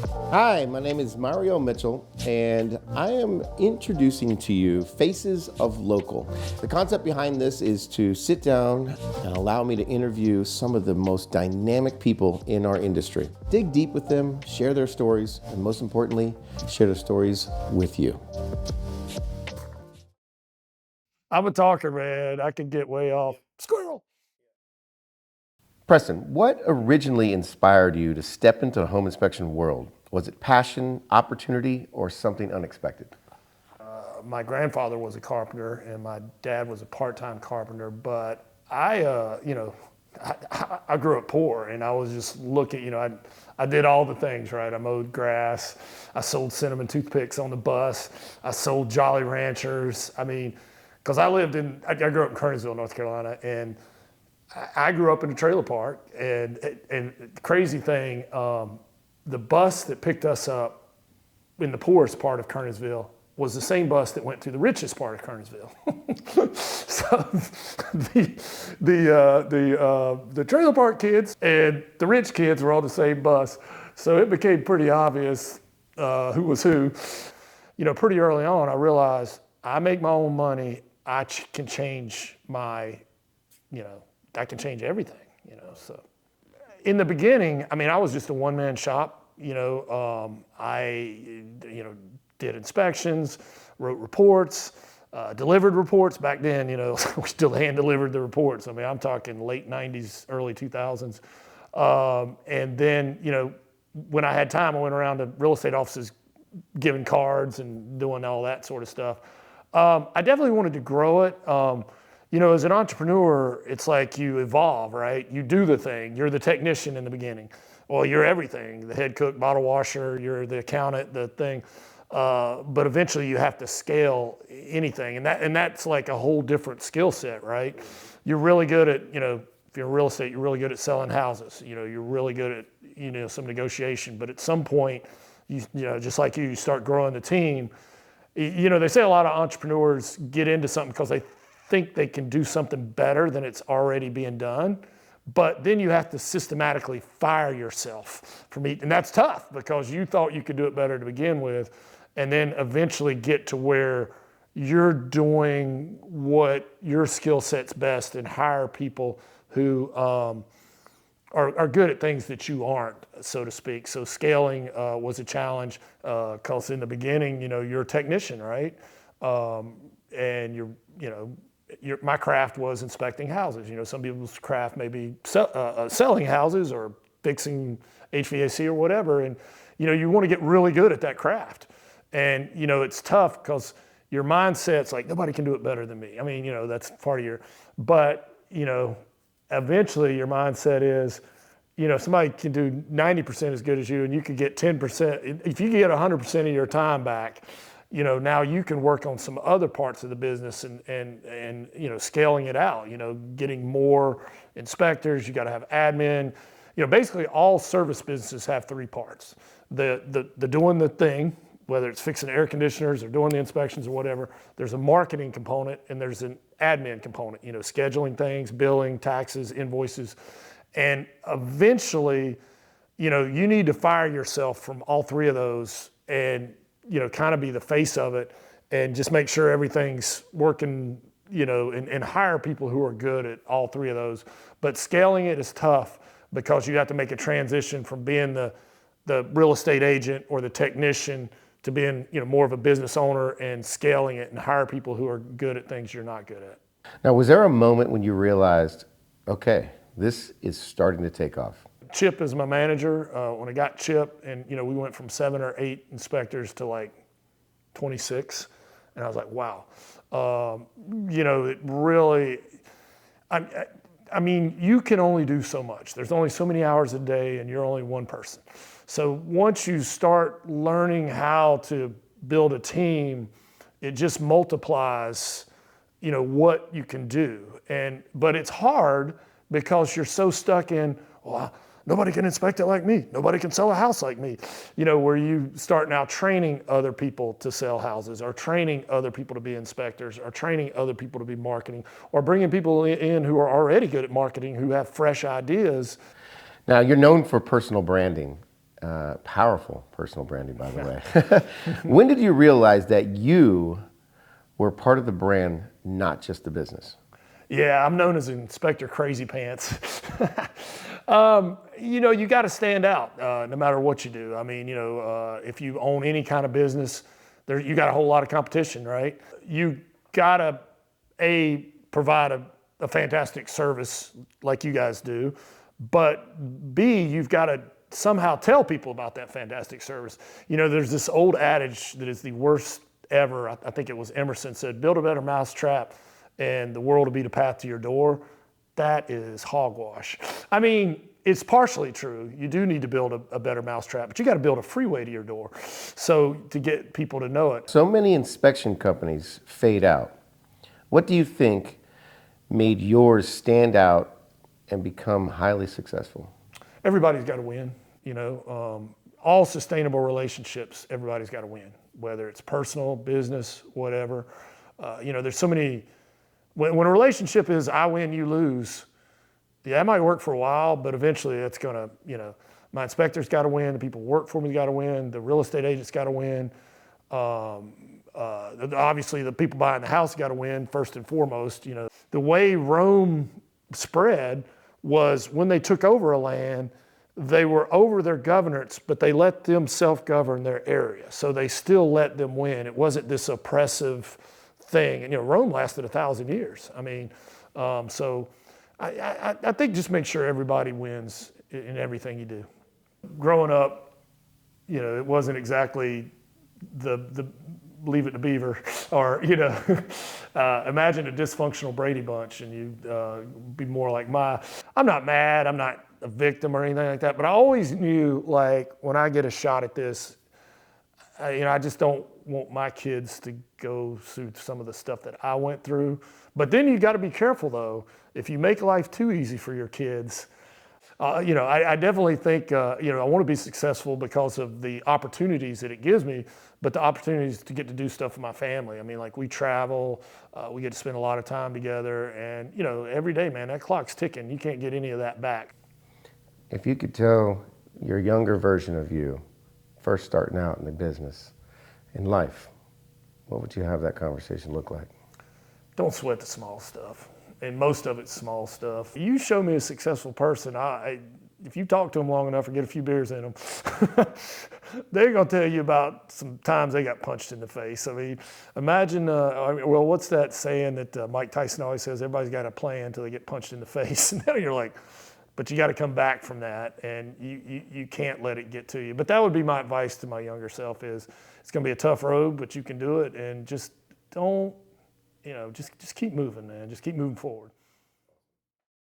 Hi, my name is Mario Mitchell, and I am introducing to you Faces of Local. The concept behind this is to sit down and allow me to interview some of the most dynamic people in our industry. Dig deep with them, share their stories, and most importantly, share their stories with you. I'm a talker, man. I can get way off. Squirrel. Preston, what originally inspired you to step into the home inspection world? Was it passion, opportunity, or something unexpected? My grandfather was a carpenter, and my dad was a part-time carpenter. But I grew up poor, and I was just looking. I did all the things right. I mowed grass. I sold cinnamon toothpicks on the bus. I sold Jolly Ranchers. I mean, because I grew up in Kernersville, North Carolina, and I grew up in a trailer park. And the crazy thing, the bus that picked us up in the poorest part of Kernersville was the same bus that went to the richest part of Kernersville. So the trailer park kids and the rich kids were on the same bus. So it became pretty obvious who was who. Pretty early on, I realized I make my own money. I can change I can change everything. So in the beginning, I was just a one-man shop. I did inspections, wrote reports, delivered reports. Back then, we still hand delivered the reports. I'm talking late 90s, early 2000s. And then, when I had time, I went around to real estate offices giving cards and doing all that sort of stuff. I definitely wanted to grow it. As an entrepreneur, it's like you evolve, right? You do the thing. You're the technician in the beginning. Well, you're everything, the head cook, bottle washer, you're the accountant, the thing. But eventually you have to scale anything. And that's like a whole different skill set, right? You're really good at, if you're in real estate, you're really good at selling houses. You're really good at, some negotiation. But at some point, just like you start growing the team. They say a lot of entrepreneurs get into something because they think they can do something better than it's already being done. But then you have to systematically fire yourself from each, and that's tough because you thought you could do it better to begin with, and then eventually get to where you're doing what your skill set's best and hire people who are good at things that you aren't, so to speak. So scaling was a challenge because in the beginning, you're a technician, right? And my craft was inspecting houses. Some people's craft may be selling houses or fixing HVAC or whatever. And, you want to get really good at that craft. And, it's tough because your mindset's like, nobody can do it better than me. That's part of but, eventually your mindset is, somebody can do 90% as good as you and you could get 10%. If you get 100% of your time back, now you can work on some other parts of the business and scaling it out, getting more inspectors. You got to have admin. Basically all service businesses have three parts. The doing the thing, whether it's fixing air conditioners or doing the inspections or whatever. There's a marketing component and there's an admin component, scheduling things, billing, taxes, invoices. And eventually, you need to fire yourself from all three of those and kind of be the face of it and just make sure everything's working, and hire people who are good at all three of those. But scaling it is tough because you have to make a transition from being the real estate agent or the technician to being, more of a business owner and scaling it and hire people who are good at things you're not good at. Now, was there a moment when you realized, okay, this is starting to take off? Chip is my manager. When I got Chip, and we went from 7 or 8 inspectors to like 26, and I was like, wow. It really, you can only do so much. There's only so many hours a day, and you're only one person. So once you start learning how to build a team, it just multiplies, what you can do. But it's hard because you're so stuck in, well, nobody can inspect it like me. Nobody can sell a house like me. Where you start now training other people to sell houses, or training other people to be inspectors, or training other people to be marketing, or bringing people in who are already good at marketing, who have fresh ideas. Now, you're known for personal branding. Powerful personal branding, by the way. When did you realize that you were part of the brand, not just the business? Yeah, I'm known as Inspector Crazy Pants. You got to stand out no matter what you do. I mean, if you own any kind of business, you got a whole lot of competition, right? You got to, provide a fantastic service like you guys do, but B, you've got to somehow tell people about that fantastic service. There's this old adage that is the worst ever. I think it was Emerson said, build a better mousetrap and the world will be the path to your door. That is hogwash. I mean, it's partially true. You do need to build a better mousetrap, but you got to build a freeway to your door so to get people to know it. So many inspection companies fade out. What do you think made yours stand out and become highly successful? Everybody's got to win. All sustainable relationships, everybody's got to win, whether it's personal, business, whatever. There's so many. When a relationship is I win, you lose, yeah, that might work for a while, but eventually it's gonna, my inspector's got to win, the people who work for me got to win, the real estate agent's got to win. Obviously, the people buying the house got to win first and foremost. The way Rome spread was when they took over a land, they were over their governance, but they let them self-govern their area. So they still let them win. It wasn't this oppressive thing. And Rome lasted 1,000 years. I mean, so I think just make sure everybody wins in everything you do. Growing up, it wasn't exactly the Leave It to Beaver or, imagine a dysfunctional Brady Bunch and you'd be more like I'm not mad, I'm not a victim or anything like that, but I always knew, like, when I get a shot at this, I just don't want my kids to go through some of the stuff that I went through. But then you got to be careful, though. If you make life too easy for your kids, I definitely think, I want to be successful because of the opportunities that it gives me, but the opportunities to get to do stuff with my family. I mean, like, we travel, we get to spend a lot of time together, and, every day, man, that clock's ticking. You can't get any of that back. If you could tell your younger version of you, first starting out in the business, in life, what would you have that conversation look like? Don't sweat the small stuff. And most of it's small stuff. You show me a successful person, if you talk to them long enough or get a few beers in them, they're going to tell you about some times they got punched in the face. I mean, imagine, what's that saying that Mike Tyson always says, everybody's got a plan until they get punched in the face. And now you're like, but you got to come back from that, and you can't let it get to you. But that would be my advice to my younger self is, it's going to be a tough road, but you can do it, and just don't, just keep moving, man. Just keep moving forward.